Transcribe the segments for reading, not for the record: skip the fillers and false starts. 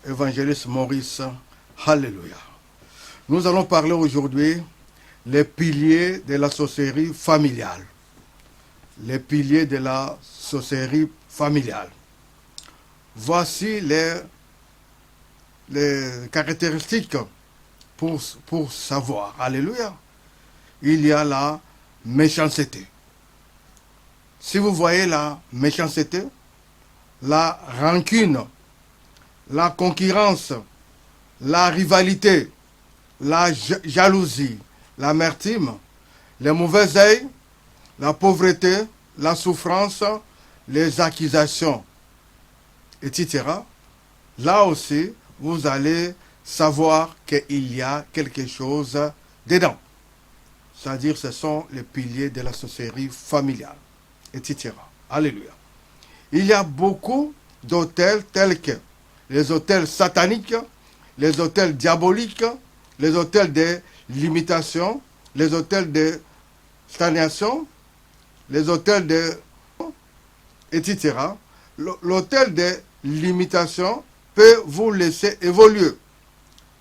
Évangéliste Maurice, Alléluia. Nous allons parler aujourd'hui les piliers de la sorcellerie familiale. Les piliers de la sorcellerie familiale. Voici les caractéristiques pour savoir. Alléluia. Il y a la méchanceté. Si vous voyez la méchanceté, la rancune, la concurrence, la rivalité, la jalousie, l'amertume, les mauvais œils, la pauvreté, la souffrance, les accusations, etc. Là aussi, vous allez savoir qu'il y a quelque chose dedans. C'est-à-dire, ce sont les piliers de la sorcellerie familiale, etc. Alléluia. Il y a beaucoup d'autels tels que les autels sataniques, les autels diaboliques, les autels de limitation, les autels de stagnation, les autels de... etc. L'autel de limitation peut vous laisser évoluer,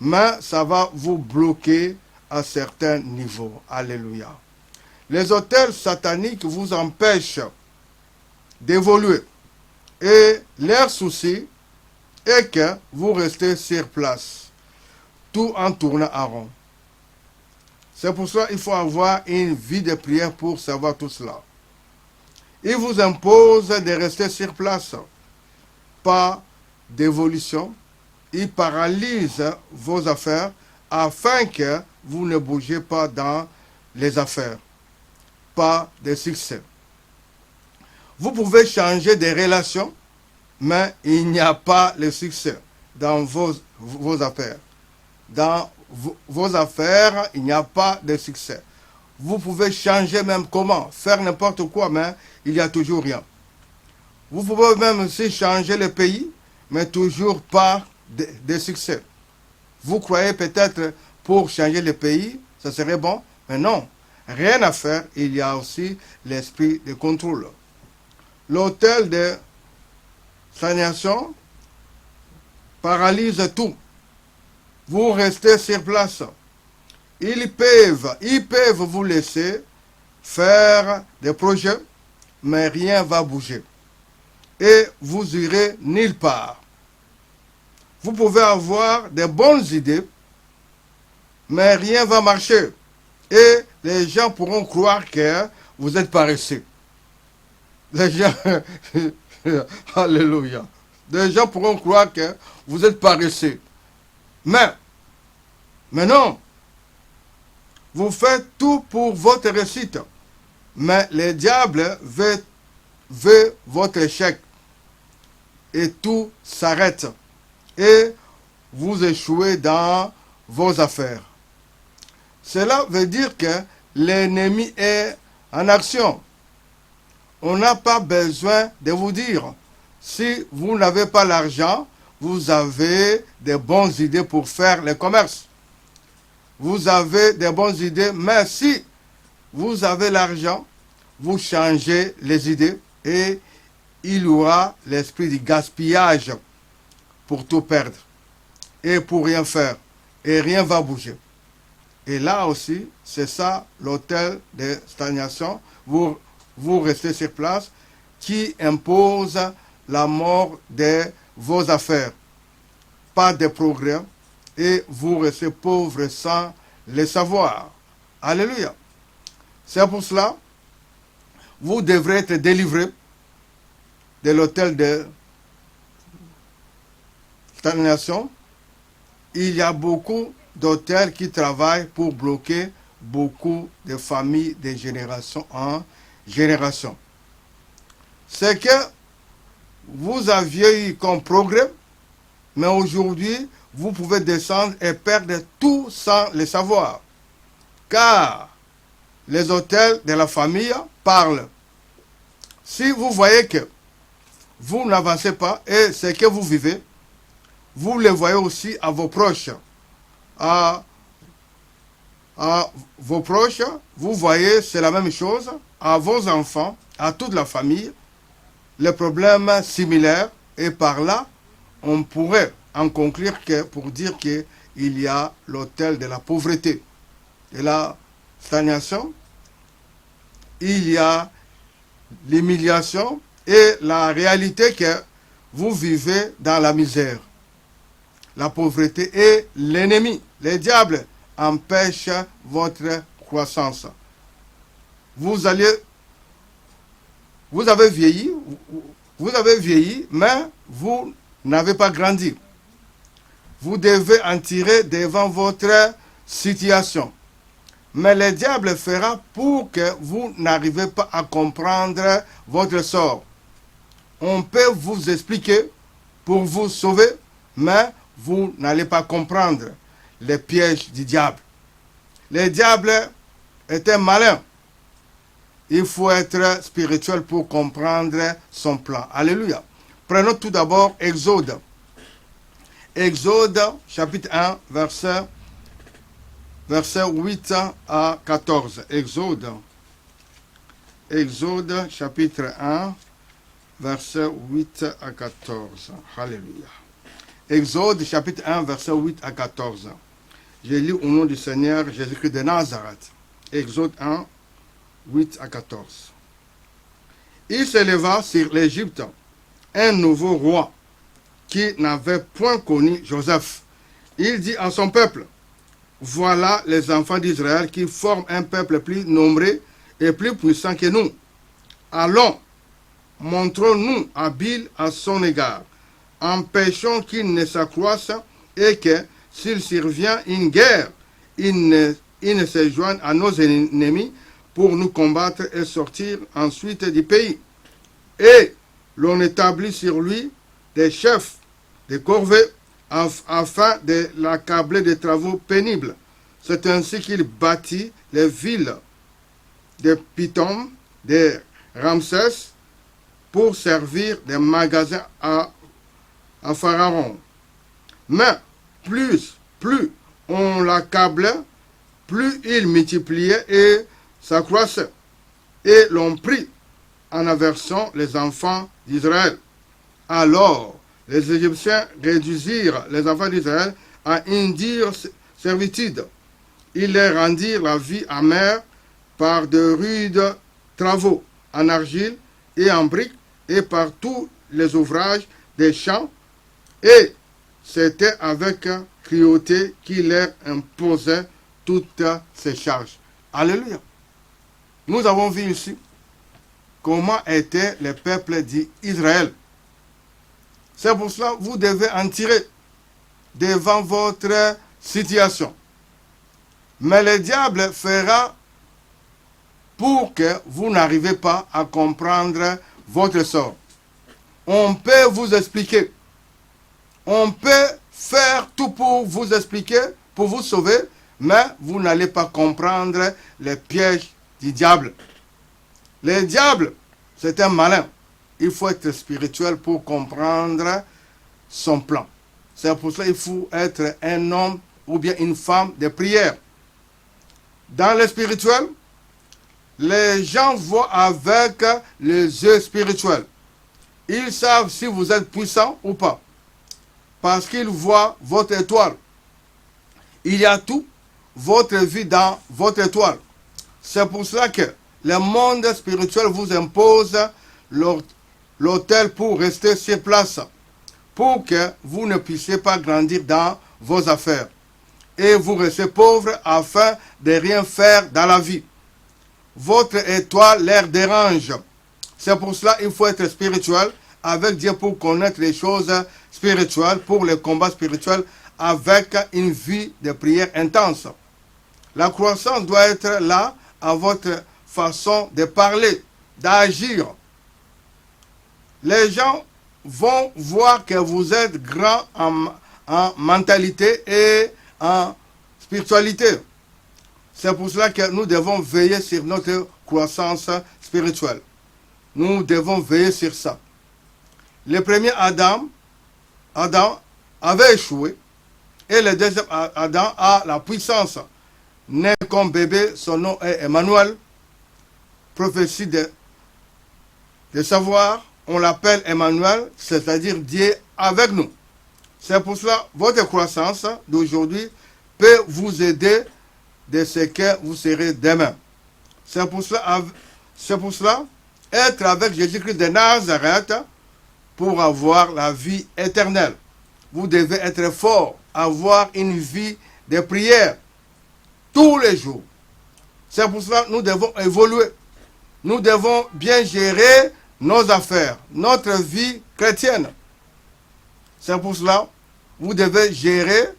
mais ça va vous bloquer à certains niveaux. Alléluia. Les autels sataniques vous empêchent d'évoluer. Et leur souci est que vous restez sur place, tout en tournant en rond. C'est pour ça qu'il faut avoir une vie de prière pour savoir tout cela. Il vous impose de rester sur place, pas d'évolution. Il paralyse vos affaires afin que vous ne bougez pas dans les affaires, pas de succès. Vous pouvez changer de relations, mais il n'y a pas le succès dans vos affaires. Dans vos affaires, il n'y a pas de succès. Vous pouvez changer même comment, faire n'importe quoi, mais il n'y a toujours rien. Vous pouvez même aussi changer le pays, mais toujours pas de succès. Vous croyez peut-être pour changer le pays, ça serait bon, mais non. Rien à faire, il y a aussi l'esprit de contrôle. L'autel de stagnation paralyse tout. Vous restez sur place. Ils peuvent vous laisser faire des projets, mais rien ne va bouger. Et vous irez nulle part. Vous pouvez avoir des bonnes idées, mais rien ne va marcher. Et les gens pourront croire que vous êtes paresseux. Les gens, alléluia. Les gens pourront croire que vous êtes paresseux. Mais non. Vous faites tout pour votre réussite. Mais le diable veut votre échec. Et tout s'arrête. Et vous échouez dans vos affaires. Cela veut dire que l'ennemi est en action. On n'a pas besoin de vous dire. Si vous n'avez pas l'argent, vous avez des bonnes idées pour faire le commerce. Vous avez des bonnes idées, mais si vous avez l'argent, vous changez les idées et il y aura l'esprit du gaspillage pour tout perdre et pour rien faire. Et rien ne va bouger. Et là aussi, c'est ça l'autel de stagnation. Vous restez sur place qui impose la mort de vos affaires. Pas de progrès et vous restez pauvre sans le savoir. Alléluia. C'est pour cela vous devrez être délivré de l'autel de stagnation. Il y a beaucoup d'autels qui travaillent pour bloquer beaucoup de familles de génération en génération. C'est que vous aviez eu comme progrès, mais aujourd'hui, vous pouvez descendre et perdre tout sans le savoir. Car les autels de la famille parlent. Si vous voyez que vous n'avancez pas et ce que vous vivez, vous le voyez aussi à vos proches. À vos proches, vous voyez, c'est la même chose. À vos enfants, à toute la famille, les problèmes similaires. Et par là, on pourrait en conclure que pour dire qu'il y a l'autel de la pauvreté, de la stagnation, il y a l'humiliation et la réalité que vous vivez dans la misère. La pauvreté est l'ennemi. Les diables empêchent votre croissance. Vous avez vieilli, mais vous n'avez pas grandi. Vous devez en tirer devant votre situation. Mais le diable fera pour que vous n'arrivez pas à comprendre votre sort. On peut vous expliquer pour vous sauver, mais vous n'allez pas comprendre les pièges du diable. Le diable est un malin. Il faut être spirituel pour comprendre son plan. Alléluia. Prenons tout d'abord Exode. Exode, chapitre 1, verset 8 à 14. Exode, chapitre 1, verset 8 à 14. Alléluia. Exode, chapitre 1, verset 8 à 14. Je lis au nom du Seigneur Jésus-Christ de Nazareth. Exode 1, 8 à 14. Il s'éleva sur l'Égypte un nouveau roi qui n'avait point connu Joseph. Il dit à son peuple, voilà les enfants d'Israël qui forment un peuple plus nombreux et plus puissant que nous. Allons, montrons-nous habiles à son égard. Empêchons qu'il ne s'accroisse et que, s'il survient une guerre, il ne se joigne à nos ennemis pour nous combattre et sortir ensuite du pays. Et l'on établit sur lui des chefs, des corvées, afin de l'accabler de travaux pénibles. C'est ainsi qu'il bâtit les villes de Pithom, de Ramsès, pour servir de magasins à Pharaon. Mais plus on l'accablait, plus il multipliait et s'accroissait. Et l'on prit en aversion les enfants d'Israël. Alors, les Égyptiens réduisirent les enfants d'Israël à une dure servitude. Ils leur rendirent la vie amère par de rudes travaux en argile et en briques et par tous les ouvrages des champs. Et c'était avec cruauté qu'il leur imposait toutes ces charges. Alléluia. Nous avons vu ici comment était le peuple d'Israël. C'est pour cela que vous devez en tirer devant votre situation. Mais le diable fera pour que vous n'arrivez pas à comprendre votre sort. On peut vous expliquer. On peut faire tout pour vous expliquer, pour vous sauver, mais vous n'allez pas comprendre les pièges du diable. Le diable, c'est un malin. Il faut être spirituel pour comprendre son plan. C'est pour cela qu'il faut être un homme ou bien une femme de prière. Dans le spirituel, les gens voient avec les yeux spirituels. Ils savent si vous êtes puissant ou pas. Parce qu'ils voient votre étoile. Il y a tout, votre vie dans votre étoile. C'est pour cela que le monde spirituel vous impose l'autel pour rester sur place, pour que vous ne puissiez pas grandir dans vos affaires. Et vous restez pauvre afin de rien faire dans la vie. Votre étoile leur dérange. C'est pour cela qu'il faut être spirituel avec Dieu pour connaître les choses spirituelles, pour le combat spirituel avec une vie de prière intense. La croissance doit être là à votre façon de parler, d'agir. Les gens vont voir que vous êtes grand en mentalité et en spiritualité. C'est pour cela que nous devons veiller sur notre croissance spirituelle. Nous devons veiller sur ça. Le premier Adam avait échoué et le deuxième Adam a la puissance. Né comme bébé, son nom est Emmanuel. Prophétie de savoir, on l'appelle Emmanuel, c'est-à-dire Dieu avec nous. C'est pour cela, votre croissance d'aujourd'hui peut vous aider de ce que vous serez demain. C'est pour cela, être avec Jésus-Christ de Nazareth pour avoir la vie éternelle. Vous devez être fort, avoir une vie de prière tous les jours. C'est pour cela que nous devons évoluer. Nous devons bien gérer nos affaires, notre vie chrétienne. C'est pour cela que vous devez gérer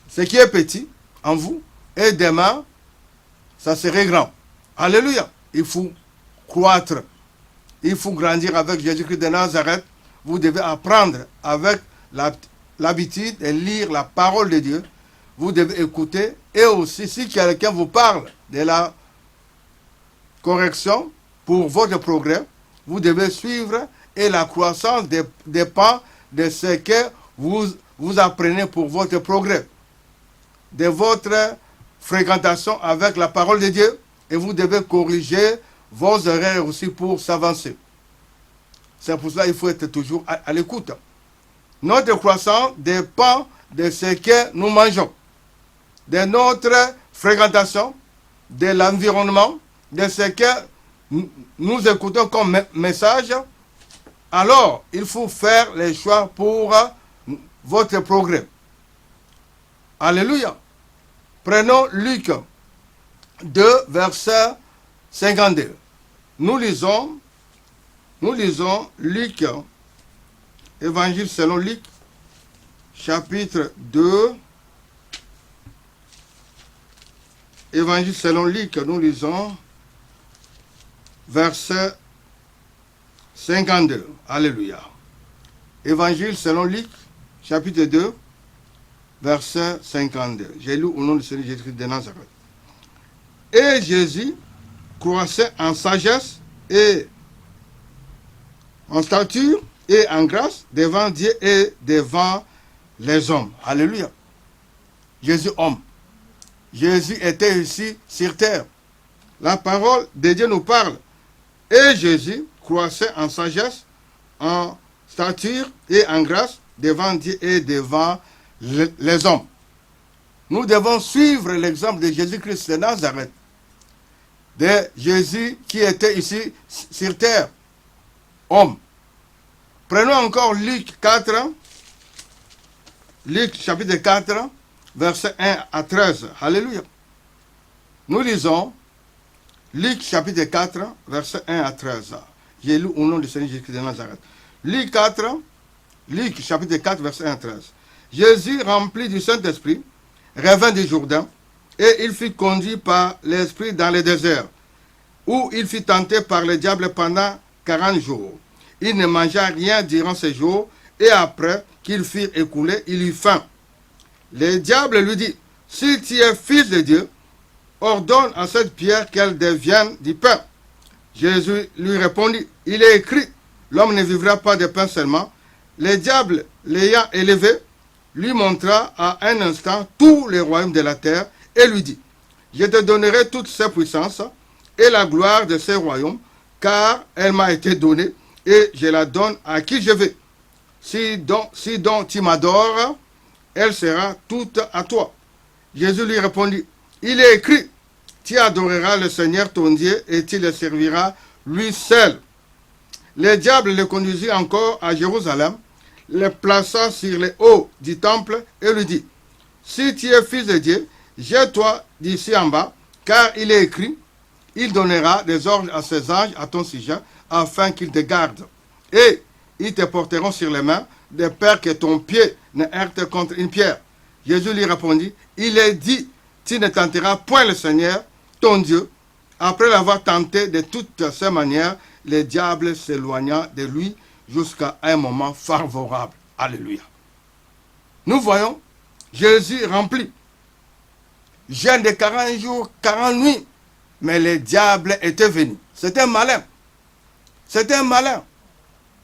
ce qui est petit en vous et demain, ça serait grand. Alléluia. Il faut croître. Il faut grandir avec Jésus-Christ de Nazareth. Vous devez apprendre avec l'habitude de lire la parole de Dieu. Vous devez écouter. Et aussi, si quelqu'un vous parle de la correction pour votre progrès, vous devez suivre. Et la croissance dépend de ce que vous apprenez pour votre progrès. De votre fréquentation avec la parole de Dieu. Et vous devez corriger vos erreurs aussi pour s'avancer. C'est pour cela qu'il faut être toujours à l'écoute. Notre croissance dépend de ce que nous mangeons, de notre fréquentation, de l'environnement, de ce que nous écoutons comme message. Alors, il faut faire les choix pour votre progrès. Alléluia. Prenons Luc 2, verset 52. Nous lisons Luc, Évangile selon Luc, chapitre 2. Évangile selon Luc, nous lisons verset 52. Alléluia. Évangile selon Luc, chapitre 2, verset 52. J'ai lu au nom du Seigneur Jésus-Christ de Nazareth. Et Jésus croissait en sagesse et en stature et en grâce devant Dieu et devant les hommes. Alléluia. Jésus homme. Jésus était ici sur terre. La parole de Dieu nous parle. Et Jésus croissait en sagesse, en stature et en grâce devant Dieu et devant les hommes. Nous devons suivre l'exemple de Jésus-Christ de Nazareth, de Jésus qui était ici sur terre, homme. Prenons encore Luc 4, Luc chapitre 4, versets 1 à 13. Alléluia. Nous lisons Luc chapitre 4, versets 1 à 13. J'ai lu au nom du Seigneur Jésus-Christ de Nazareth. Luc chapitre 4, verset 1 à 13. Jésus, rempli du Saint-Esprit, revint du Jourdain, et il fut conduit par l'Esprit dans le désert, où il fut tenté par le diable pendant 40 jours. Il ne mangea rien durant ces jours, et après qu'ils furent écoulés, il eut faim. Le diable lui dit, « Si tu es fils de Dieu, ordonne à cette pierre qu'elle devienne du pain. » Jésus lui répondit, « Il est écrit, l'homme ne vivra pas de pain seulement. » Le diable, l'ayant élevé, lui montra à un instant tous les royaumes de la terre et lui dit, « Je te donnerai toutes ces puissances et la gloire de ces royaumes, car elle m'a été donnée et je la donne à qui je veux. Si donc tu m'adores, elle sera toute à toi. » Jésus lui répondit, « Il est écrit, tu adoreras le Seigneur ton Dieu et tu le serviras lui seul. » Le diable le conduisit encore à Jérusalem, le plaça sur le haut du temple et lui dit, « Si tu es fils de Dieu, jette-toi d'ici en bas, car il est écrit, il donnera des ordres à ses anges à ton sujet, afin qu'ils te gardent. Et ils te porteront sur les mains, de peur que ton pied ne heurte contre une pierre. » Jésus lui répondit, « Il est dit, tu ne tenteras point le Seigneur, ton Dieu. » Après l'avoir tenté de toutes ces manières, le diable s'éloigna de lui jusqu'à un moment favorable. Alléluia. Nous voyons Jésus rempli. Jeûne de 40 jours, 40 nuits. Mais le diable était venu. C'était malin. C'était un malin.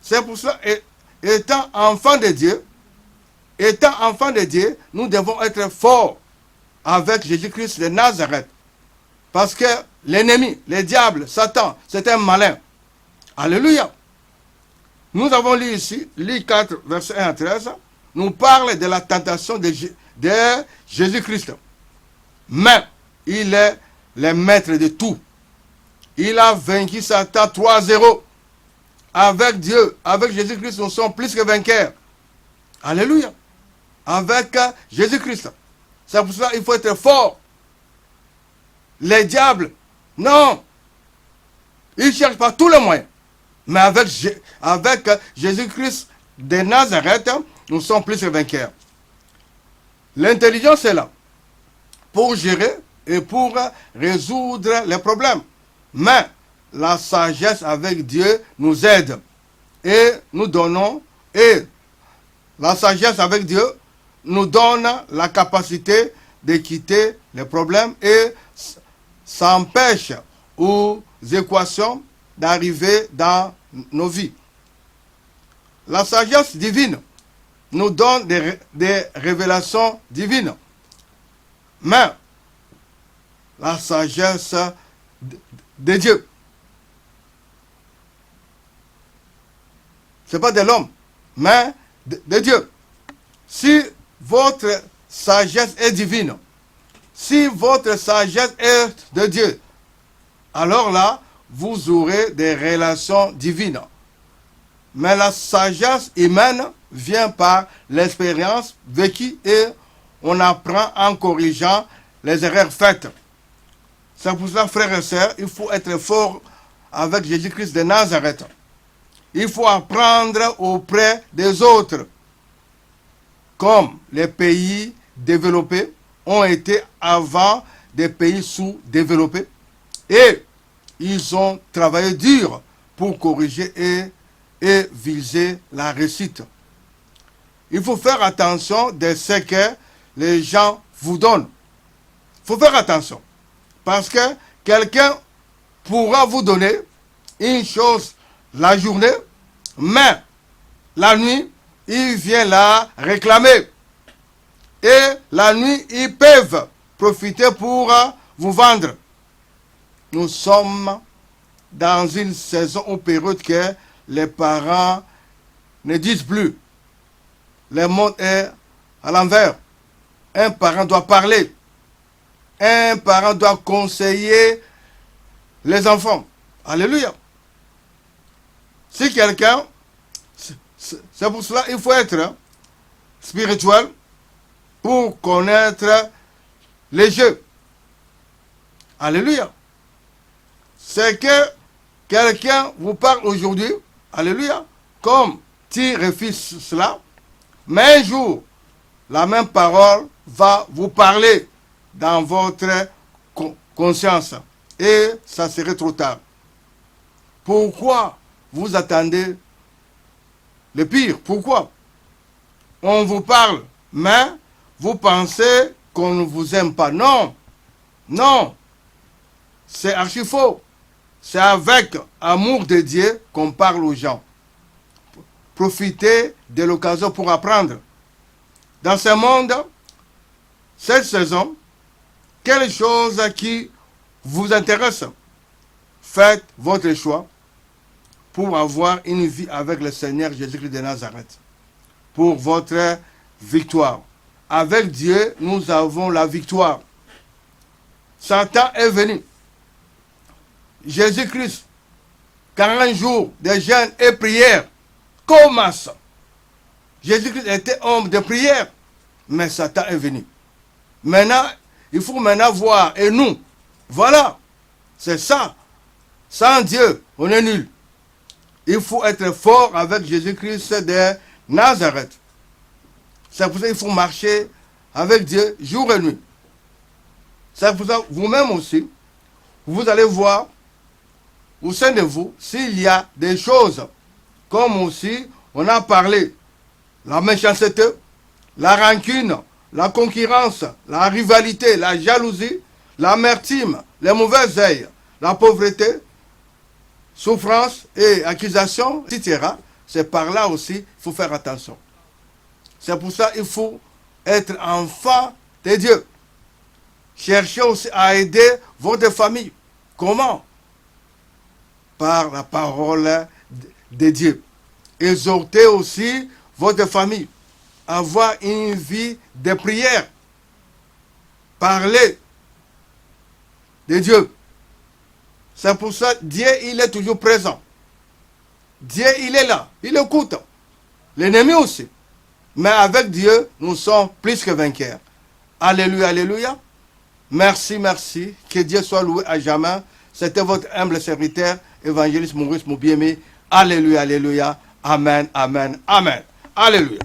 C'est pour ça, étant enfant de Dieu, nous devons être forts avec Jésus-Christ de Nazareth. Parce que l'ennemi, le diable, Satan, c'est un malin. Alléluia. Nous avons lu ici, Luc 4, verset 1 à 13. nous parle de la tentation de Jésus-Christ. Mais il est le maître de tout. Il a vaincu Satan 3-0. Avec Dieu, avec Jésus-Christ, nous sommes plus que vainqueurs. Alléluia. Avec Jésus-Christ. C'est pour cela qu'il faut être fort. Les diables, non. Ils cherchent par tous les moyens. Mais avec Jésus-Christ de Nazareth, nous sommes plus que vainqueurs. L'intelligence est là pour gérer et pour résoudre les problèmes. Mais la sagesse avec Dieu nous aide. Et nous donnons, et la sagesse avec Dieu nous donne la capacité de quitter les problèmes et s'empêche aux équations d'arriver dans nos vies. La sagesse divine nous donne des révélations divines. Mais la sagesse de Dieu, ce n'est pas de l'homme, mais de Dieu. Si votre sagesse est divine, si votre sagesse est de Dieu, alors là, vous aurez des relations divines. Mais la sagesse humaine vient par l'expérience vécue et on apprend en corrigeant les erreurs faites. C'est pour ça, frères et sœurs, il faut être fort avec Jésus-Christ de Nazareth. Il faut apprendre auprès des autres, comme les pays développés ont été avant des pays sous-développés. Et ils ont travaillé dur pour corriger et viser la réussite. Il faut faire attention de ce que les gens vous donnent. Il faut faire attention. Parce que quelqu'un pourra vous donner une chose la journée, mais la nuit, il vient la réclamer. Et la nuit, ils peuvent profiter pour vous vendre. Nous sommes dans une saison ou période que les parents ne disent plus. Le monde est à l'envers. Un parent doit parler. Un parent doit conseiller les enfants. Alléluia. Si quelqu'un, c'est pour cela qu'il faut être spirituel pour connaître les jeux. Alléluia. C'est que quelqu'un vous parle aujourd'hui, alléluia, comme tu refuses cela, mais un jour, la même parole va vous parler dans votre conscience et ça serait trop tard. Pourquoi vous attendez le pire? Pourquoi? On vous parle, mais vous pensez qu'on ne vous aime pas. Non, non, c'est archi faux. C'est avec amour de Dieu qu'on parle aux gens. Profitez de l'occasion pour apprendre. Dans ce monde, cette saison, quelque chose qui vous intéresse, faites votre choix pour avoir une vie avec le Seigneur Jésus-Christ de Nazareth. Pour votre victoire. Avec Dieu, nous avons la victoire. Satan est venu. Jésus-Christ, 40 jours de jeûne et prière. Comment ça? Jésus-Christ était homme de prière, mais Satan est venu. Maintenant, il faut maintenant voir, et nous, voilà, c'est ça. Sans Dieu, on est nul. Il faut être fort avec Jésus-Christ de Nazareth. C'est pour ça qu'il faut marcher avec Dieu jour et nuit. C'est pour ça vous-même aussi, vous allez voir au sein de vous s'il y a des choses comme aussi on a parlé, la méchanceté, la rancune, la concurrence, la rivalité, la jalousie, l'amertume, les mauvais œils, la pauvreté, souffrance et accusation, etc. C'est par là aussi qu'il faut faire attention. C'est pour ça qu'il faut être enfant de Dieu. Cherchez aussi à aider votre famille. Comment? Par la parole de Dieu. Exhortez aussi votre famille. avoir une vie de prière. Parler de Dieu. C'est pour ça que Dieu, il est toujours présent. Dieu, il est là. Il écoute. L'ennemi aussi. Mais avec Dieu, nous sommes plus que vainqueurs. Alléluia, alléluia. Merci, merci. Que Dieu soit loué à jamais. C'était votre humble serviteur, évangéliste Maurice Moubiémé. Alléluia, alléluia. Amen, amen, amen. Alléluia.